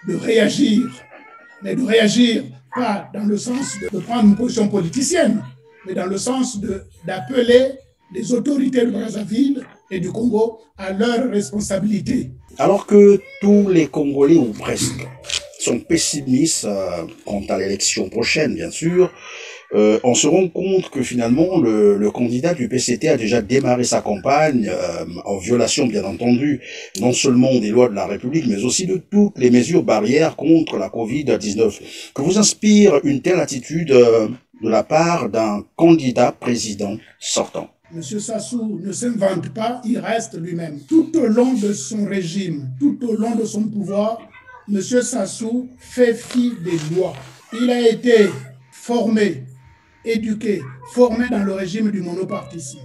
de réagir, mais de réagir pas dans le sens de prendre une position politicienne, mais dans le sens d'appeler les autorités de Brazzaville et du Congo à leurs responsabilités. Alors que tous les Congolais, ou presque, sont pessimistes quant à l'élection prochaine, bien sûr, on se rend compte que finalement le candidat du PCT a déjà démarré sa campagne en violation bien entendu non seulement des lois de la République mais aussi de toutes les mesures barrières contre la Covid-19. Que vous inspire une telle attitude de la part d'un candidat président sortant? Monsieur Sassou ne s'invente pas, il reste lui-même. Tout au long de son régime, tout au long de son pouvoir, Monsieur Sassou fait fi des lois. Il a été formé, éduqué, formé dans le régime du monopartisme.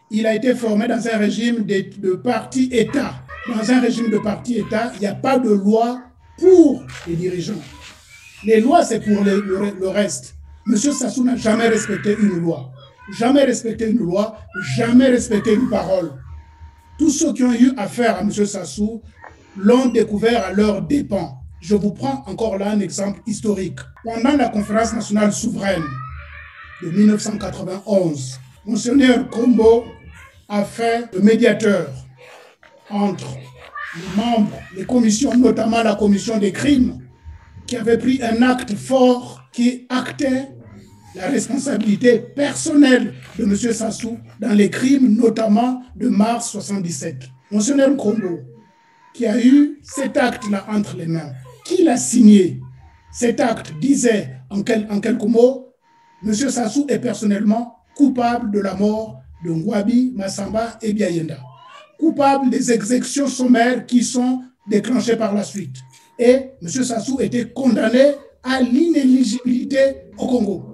Il a été formé dans un régime de parti-État. Dans un régime de parti-État, il n'y a pas de loi pour les dirigeants. Les lois, c'est pour le reste. Monsieur Sassou n'a jamais respecté une loi. Jamais respecté une loi, jamais respecté une parole. Tous ceux qui ont eu affaire à M. Sassou l'ont découvert à leurs dépens. Je vous prends encore là un exemple historique. Pendant la conférence nationale souveraine de 1991, Monseigneur Kombo a fait le médiateur entre les membres, les commissions, notamment la commission des crimes, qui avait pris un acte fort qui actait la responsabilité personnelle de M. Sassou dans les crimes, notamment de mars 77. Monseigneur Kombo, qui a eu cet acte-là entre les mains, qui l'a signé? Cet acte disait, en quelques mots, M. Sassou est personnellement coupable de la mort de Ngwabi, Massamba et Biayenda, coupable des exécutions sommaires qui sont déclenchées par la suite. Et M. Sassou était condamné à l'inéligibilité au Congo.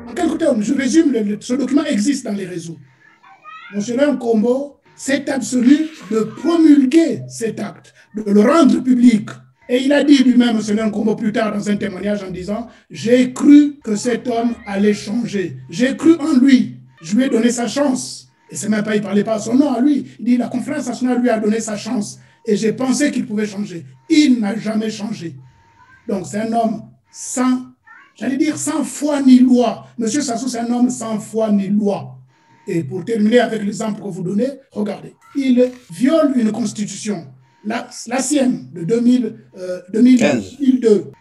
En quelques termes, je résume, ce document existe dans les réseaux. Monseigneur Kombo s'est absolu de promulguer cet acte, de le rendre public. Et il a dit lui-même, Monseigneur Kombo, plus tard dans un témoignage en disant « J'ai cru que cet homme allait changer. J'ai cru en lui. Je lui ai donné sa chance. » Et c'est même pas, il ne parlait pas son nom à lui. Il dit « La conférence nationale lui a donné sa chance. Et j'ai pensé qu'il pouvait changer. » Il n'a jamais changé. Donc c'est un homme sans, j'allais dire sans foi ni loi. Monsieur Sassou, c'est un homme sans foi ni loi. Et pour terminer avec l'exemple que vous donnez, regardez. Il viole une constitution, la sienne, de 2002.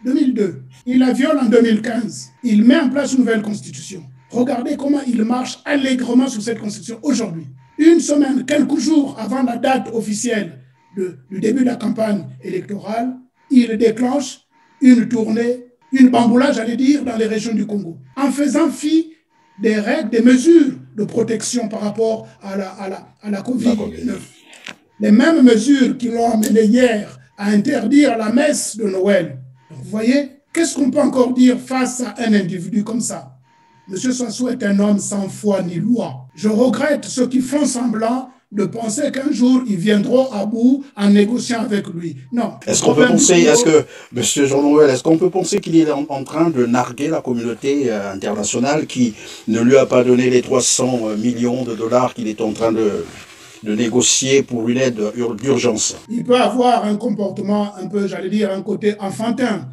Il la viole en 2015. Il met en place une nouvelle constitution. Regardez comment il marche allègrement sur cette constitution aujourd'hui. Une semaine, quelques jours avant la date officielle du début de la campagne électorale, il déclenche une tournée, une bamboula, j'allais dire, dans les régions du Congo, en faisant fi des règles, des mesures de protection par rapport à la Covid-19. Les mêmes mesures qui l'ont amené hier à interdire la messe de Noël. Donc, vous voyez, qu'est-ce qu'on peut encore dire face à un individu comme ça? Monsieur Sassou est un homme sans foi ni loi. Je regrette ceux qui font semblant de penser qu'un jour, ils viendront à bout en négociant avec lui. Non. Est-ce qu'on peut penser, Monsieur Jean-Noël, est-ce qu'on peut penser qu'il est en train de narguer la communauté internationale qui ne lui a pas donné les 300 millions de dollars qu'il est en train de négocier pour une aide d'urgence? Il peut avoir un comportement un peu, j'allais dire, un côté enfantin.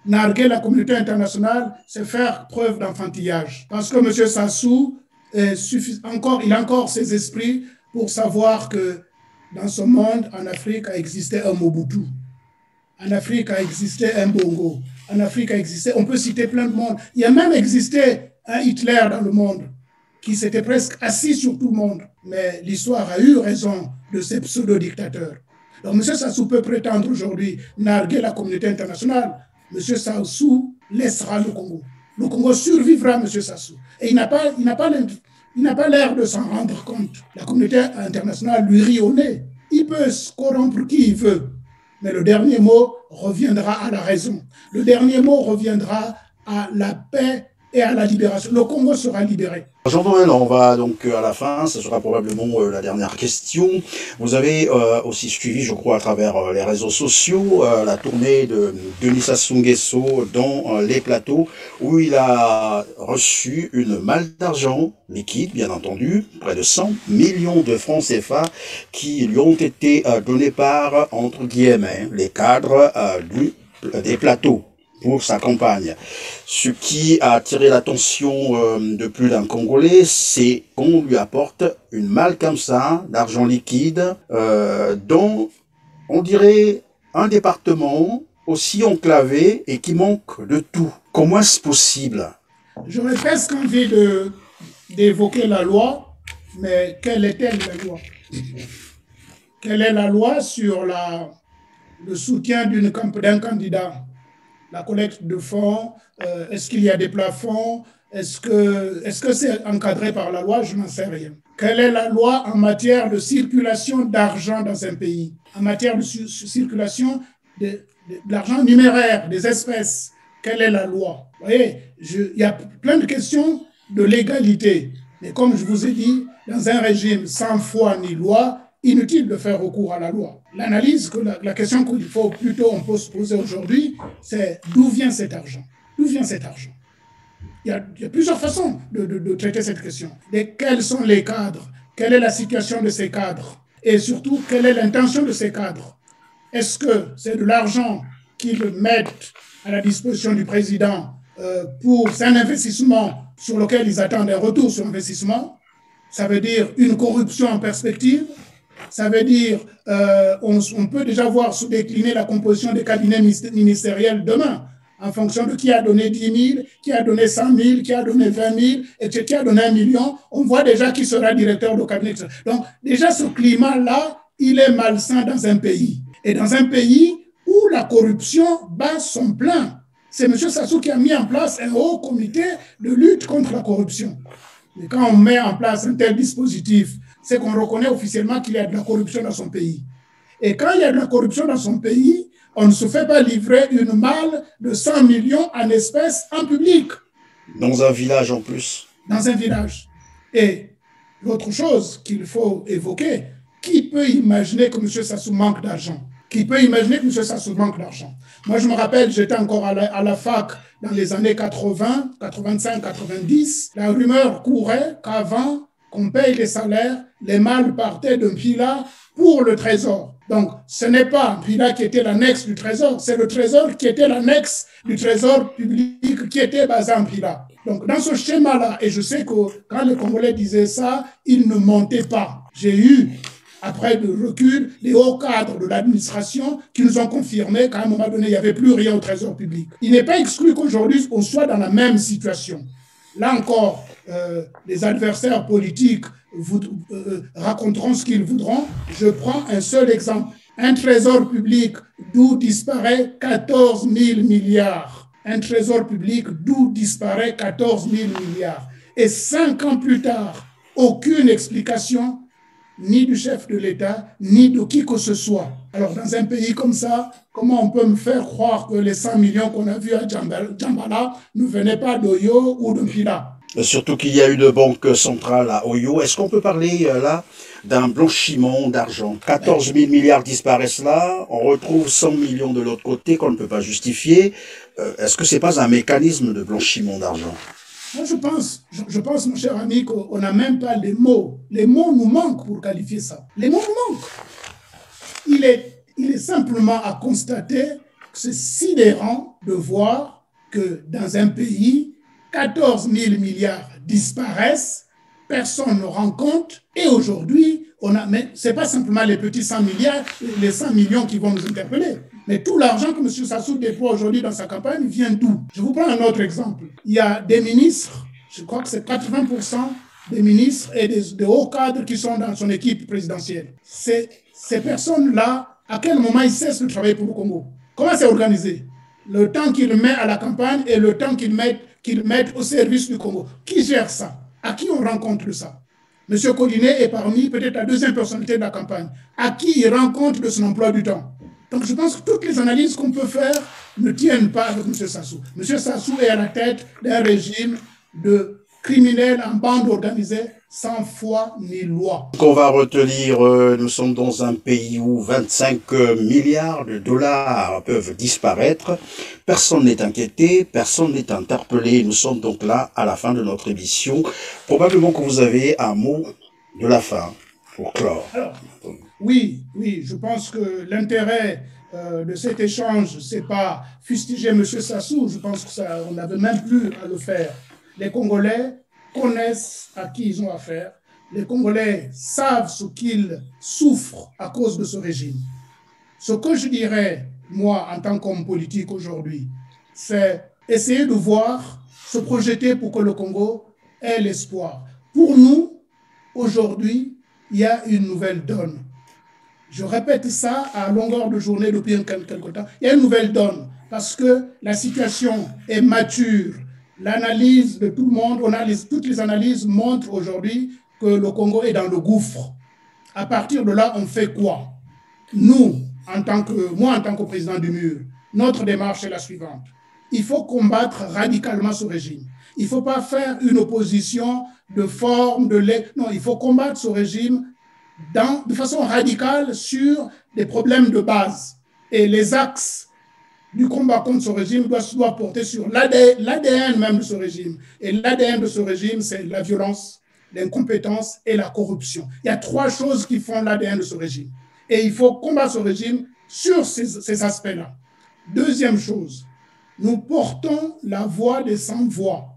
Narguer la communauté internationale, c'est faire preuve d'enfantillage. Parce que M. Sassou, il a encore ses esprits pour savoir que dans ce monde, en Afrique, a existé un Mobutu. En Afrique, a existé un Bongo. En Afrique, a existé, on peut citer plein de monde. Il y a même existé un Hitler dans le monde qui s'était presque assis sur tout le monde. Mais l'histoire a eu raison de ces pseudo-dictateurs. Donc, M. Sassou peut prétendre aujourd'hui narguer la communauté internationale. M. Sassou laissera le Congo. Le Congo survivra, M. Sassou. Et il n'a pas l'air de s'en rendre compte. La communauté internationale lui rit au nez. Il peut corrompre qui il veut. Mais le dernier mot reviendra à la raison. Le dernier mot reviendra à la paix et à la libération. Le Congo sera libéré. Jean-Noël, on va donc à la fin, ce sera probablement la dernière question. Vous avez aussi suivi, je crois, à travers les réseaux sociaux, la tournée de Denis Sassou Nguesso dans les plateaux, où il a reçu une malle d'argent liquide, bien entendu, près de 100 millions de francs CFA, qui lui ont été donnés par, entre guillemets, les cadres des plateaux pour sa campagne. Ce qui a attiré l'attention de plus d'un Congolais, c'est qu'on lui apporte une malle comme ça, d'argent liquide, dont on dirait un département aussi enclavé et qui manque de tout. Comment est-ce possible? J'aurais presque envie d'évoquer la loi, mais quelle est-elle la loi? Quelle est la loi sur le soutien d'un candidat? La collecte de fonds, est-ce qu'il y a des plafonds? Est-ce que c'est encadré par la loi? Je n'en sais rien. Quelle est la loi en matière de circulation d'argent dans un pays? En matière de circulation de l'argent numéraire, des espèces, quelle est la loi? Vous voyez, il y a plein de questions de légalité. Mais comme je vous ai dit, dans un régime sans foi ni loi, inutile de faire recours à la loi. L'analyse, la question qu'on peut se poser aujourd'hui, c'est d'où vient cet argent? D'où vient cet argent? Il y a plusieurs façons de traiter cette question. Quels sont les cadres? Quelle est la situation de ces cadres? Et surtout, quelle est l'intention de ces cadres? Est-ce que c'est de l'argent qu'ils mettent à la disposition du président pour un investissement sur lequel ils attendent un retour sur investissement? Ça veut dire une corruption en perspective. Ça veut dire on peut déjà voir se décliner la composition des cabinets ministériels demain en fonction de qui a donné 10 000, qui a donné 100 000, qui a donné 20 000, et qui a donné 1 million. On voit déjà qui sera directeur de cabinet. Donc déjà ce climat-là, il est malsain dans un pays. Et dans un pays où la corruption bat son plein. C'est M. Sassou qui a mis en place un haut comité de lutte contre la corruption. Et quand on met en place un tel dispositif, c'est qu'on reconnaît officiellement qu'il y a de la corruption dans son pays. Et quand il y a de la corruption dans son pays, on ne se fait pas livrer une malle de 100 millions en espèces en public. Dans un village en plus. Dans un village. Et l'autre chose qu'il faut évoquer, qui peut imaginer que M. Sassou manque d'argent? Qui peut imaginer que M. Sassou manque d'argent? Moi, je me rappelle, j'étais encore à la fac dans les années 80, 85, 90. La rumeur courait qu'avant qu'on paye les salaires, les malles partaient d'un Mpila pour le trésor. Donc, ce n'est pas Mpila qui était l'annexe du trésor, c'est le trésor qui était l'annexe du trésor public qui était basé en Mpila. Donc, dans ce schéma-là, et je sais que quand les Congolais disaient ça, ils ne mentaient pas. J'ai eu, après le recul, les hauts cadres de l'administration qui nous ont confirmé qu'à un moment donné, il n'y avait plus rien au trésor public. Il n'est pas exclu qu'aujourd'hui, on soit dans la même situation. Là encore, les adversaires politiques raconteront ce qu'ils voudront. Je prends un seul exemple. Un trésor public d'où disparaît 14 000 milliards. Un trésor public d'où disparaît 14 000 milliards. Et 5 ans plus tard, aucune explication, ni du chef de l'État, ni de qui que ce soit. Alors, dans un pays comme ça, comment on peut me faire croire que les 100 millions qu'on a vus à Djambala ne venaient pas d'Oyo ou de Mpila? Surtout qu'il y a une banque centrale à Oyo. Est-ce qu'on peut parler là d'un blanchiment d'argent? 14 000 milliards disparaissent là, on retrouve 100 millions de l'autre côté qu'on ne peut pas justifier. Est-ce que ce n'est pas un mécanisme de blanchiment d'argent? Moi, je pense, mon cher ami, qu'on n'a même pas les mots. Les mots nous manquent pour qualifier ça. Les mots nous manquent. Il est simplement à constater que c'est sidérant de voir que dans un pays, 14 000 milliards disparaissent, personne ne rend compte, et aujourd'hui, mais ce n'est pas simplement les petits 100 milliards, les 100 millions qui vont nous interpeller, mais tout l'argent que M. Sassou déploie aujourd'hui dans sa campagne vient d'où? Je vous prends un autre exemple. Il y a des ministres, je crois que c'est 80% des ministres et des hauts cadres qui sont dans son équipe présidentielle. Ces personnes-là, à quel moment ils cessent de travailler pour le Congo? Comment c'est organisé? Le temps qu'ils mettent à la campagne et le temps qu'ils mettent au service du Congo. Qui gère ça? À qui on rend compte de ça? M. Collinet est parmi peut-être la deuxième personnalité de la campagne. À qui il rend compte de son emploi du temps? Donc je pense que toutes les analyses qu'on peut faire ne tiennent pas avec M. Sassou. M. Sassou est à la tête d'un régime de criminels en bande organisée sans foi ni loi. Qu'on va retenir, nous sommes dans un pays où 25 milliards de dollars peuvent disparaître. Personne n'est inquiété, personne n'est interpellé. Nous sommes donc là à la fin de notre émission. Probablement que vous avez un mot de la fin pour clore. Alors, oui, je pense que l'intérêt de cet échange, c'est pas fustiger M. Sassou. Je pense qu'on n'avait même plus à le faire. Les Congolais connaissent à qui ils ont affaire. Les Congolais savent ce qu'ils souffrent à cause de ce régime. Ce que je dirais moi, en tant qu'homme politique aujourd'hui, c'est essayer de voir, se projeter pour que le Congo ait l'espoir. Pour nous, aujourd'hui, il y a une nouvelle donne. Je répète ça à longueur de journée depuis quelque temps. Il y a une nouvelle donne parce que la situation est mature. L'analyse de tout le monde, toutes les analyses montrent aujourd'hui que le Congo est dans le gouffre. À partir de là, on fait quoi? Nous, moi en tant que président du MUR, notre démarche est la suivante. Il faut combattre radicalement ce régime. Il ne faut pas faire une opposition de forme, non, il faut combattre ce régime de façon radicale sur des problèmes de base. Et les axes du combat contre ce régime doivent porter sur l'ADN même de ce régime. Et l'ADN de ce régime, c'est la violence, l'incompétence et la corruption. Il y a 3 choses qui font l'ADN de ce régime. Et il faut combattre ce régime sur ces aspects-là. Deuxième chose, nous portons la voix des sans-voix.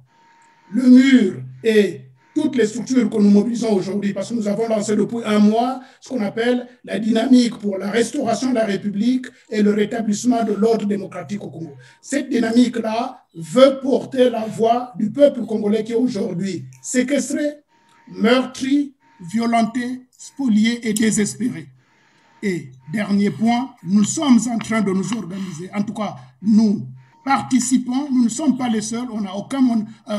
Le MUR et toutes les structures que nous mobilisons aujourd'hui, parce que nous avons lancé depuis 1 mois ce qu'on appelle la dynamique pour la restauration de la République et le rétablissement de l'ordre démocratique au Congo. Cette dynamique-là veut porter la voix du peuple congolais qui est aujourd'hui séquestré, meurtri, violenté, spolié et désespéré. Et dernier point, nous sommes en train de nous organiser. En tout cas, nous participons, nous ne sommes pas les seuls, on n'a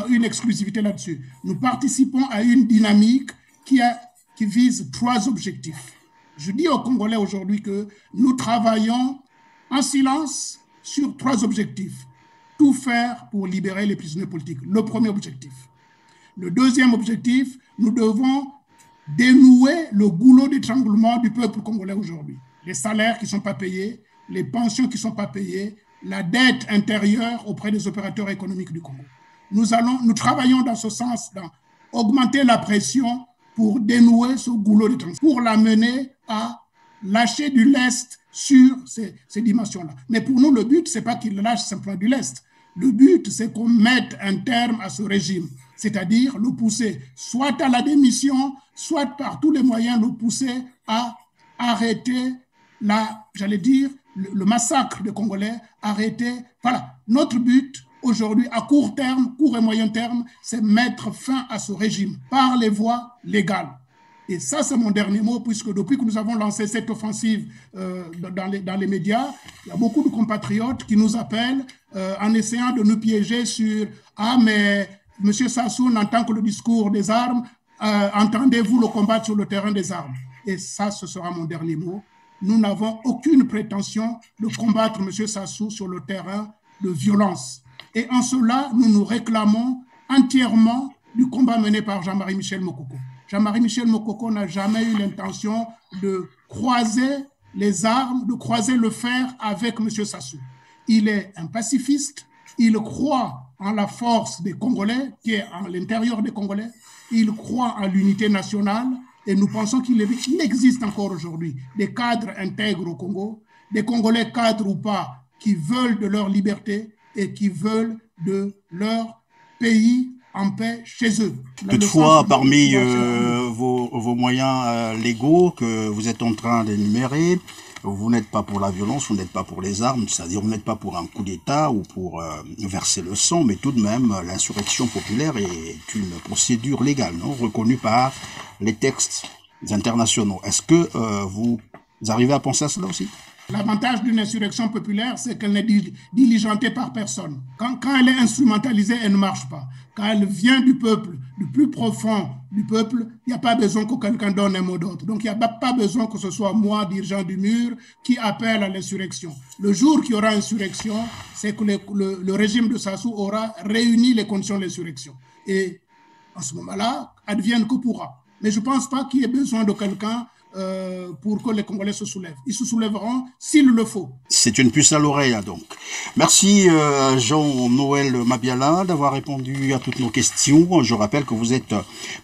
une exclusivité là-dessus. Nous participons à une dynamique qui vise 3 objectifs. Je dis aux Congolais aujourd'hui que nous travaillons en silence sur 3 objectifs. Tout faire pour libérer les prisonniers politiques. Le premier objectif. Le deuxième objectif, nous devons dénouer le goulot d'étranglement du peuple congolais aujourd'hui. Les salaires qui ne sont pas payés, les pensions qui ne sont pas payées, la dette intérieure auprès des opérateurs économiques du Congo. Nous travaillons dans ce sens, augmenter la pression pour dénouer ce goulot d'étranglement, pour l'amener à lâcher du lest sur ces dimensions-là. Mais pour nous, le but, ce n'est pas qu'il lâche simplement du lest. Le but, c'est qu'on mette un terme à ce régime, c'est-à-dire le pousser soit à la démission, soit par tous les moyens le pousser à arrêter le massacre des Congolais, arrêter. Voilà, notre but aujourd'hui, à court et moyen terme, c'est mettre fin à ce régime par les voies légales. Et ça, c'est mon dernier mot, puisque depuis que nous avons lancé cette offensive dans les médias, il y a beaucoup de compatriotes qui nous appellent en essayant de nous piéger sur « Ah, mais M. Sassou n'entend que le discours des armes, entendez-vous le combattre sur le terrain des armes ?» Et ça, ce sera mon dernier mot. Nous n'avons aucune prétention de combattre M. Sassou sur le terrain de violence. Et en cela, nous nous réclamons entièrement du combat mené par Jean-Marie Michel Mokoko. Jean-Marie Michel Mokoko n'a jamais eu l'intention de croiser les armes, de croiser le fer avec M. Sassou. Il est un pacifiste, il croit en la force des Congolais, qui est à l'intérieur des Congolais, il croit en l'unité nationale, et nous pensons qu'il existe encore aujourd'hui des cadres intègres au Congo, des Congolais cadres ou pas, qui veulent de leur liberté et qui veulent de leur pays en paix chez eux. Toutefois, parmi vos moyens légaux que vous êtes en train d'énumérer, vous n'êtes pas pour la violence, vous n'êtes pas pour les armes, c'est-à-dire vous n'êtes pas pour un coup d'État ou pour verser le sang, mais tout de même, l'insurrection populaire est une procédure légale, non, reconnue par les textes internationaux. Est-ce que vous arrivez à penser à cela aussi? L'avantage d'une insurrection populaire, c'est qu'elle n'est diligentée par personne. Quand elle est instrumentalisée, elle ne marche pas. Quand elle vient du peuple, du plus profond du peuple, il n'y a pas besoin que quelqu'un donne un mot d'ordre. Donc, il n'y a pas besoin que ce soit moi, dirigeant du MUR, qui appelle à l'insurrection. Le jour qu'il y aura insurrection, c'est que le régime de Sassou aura réuni les conditions de l'insurrection. Et en ce moment-là, advienne que pourra. Mais je ne pense pas qu'il y ait besoin de quelqu'un pour que les Congolais se soulèvent. Ils se soulèveront s'il le faut. C'est une puce à l'oreille, donc. Merci Jean-Noël Mabiala d'avoir répondu à toutes nos questions. Je rappelle que vous êtes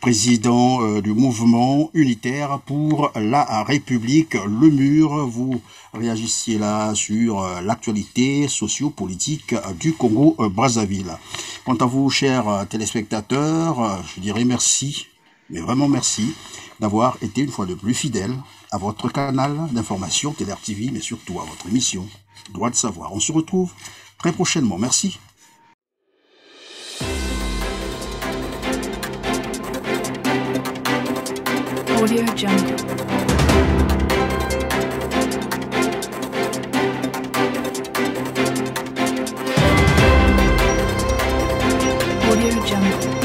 président du mouvement unitaire pour la République, le MUR. Vous réagissiez là sur l'actualité socio-politique du Congo-Brazzaville. Quant à vous, chers téléspectateurs, je dirais merci, mais vraiment merci, d'avoir été une fois de plus fidèle à votre canal d'information Télé TV, mais surtout à votre émission. Droit de savoir. On se retrouve très prochainement. Merci. Audio Jungle. Audio Jungle.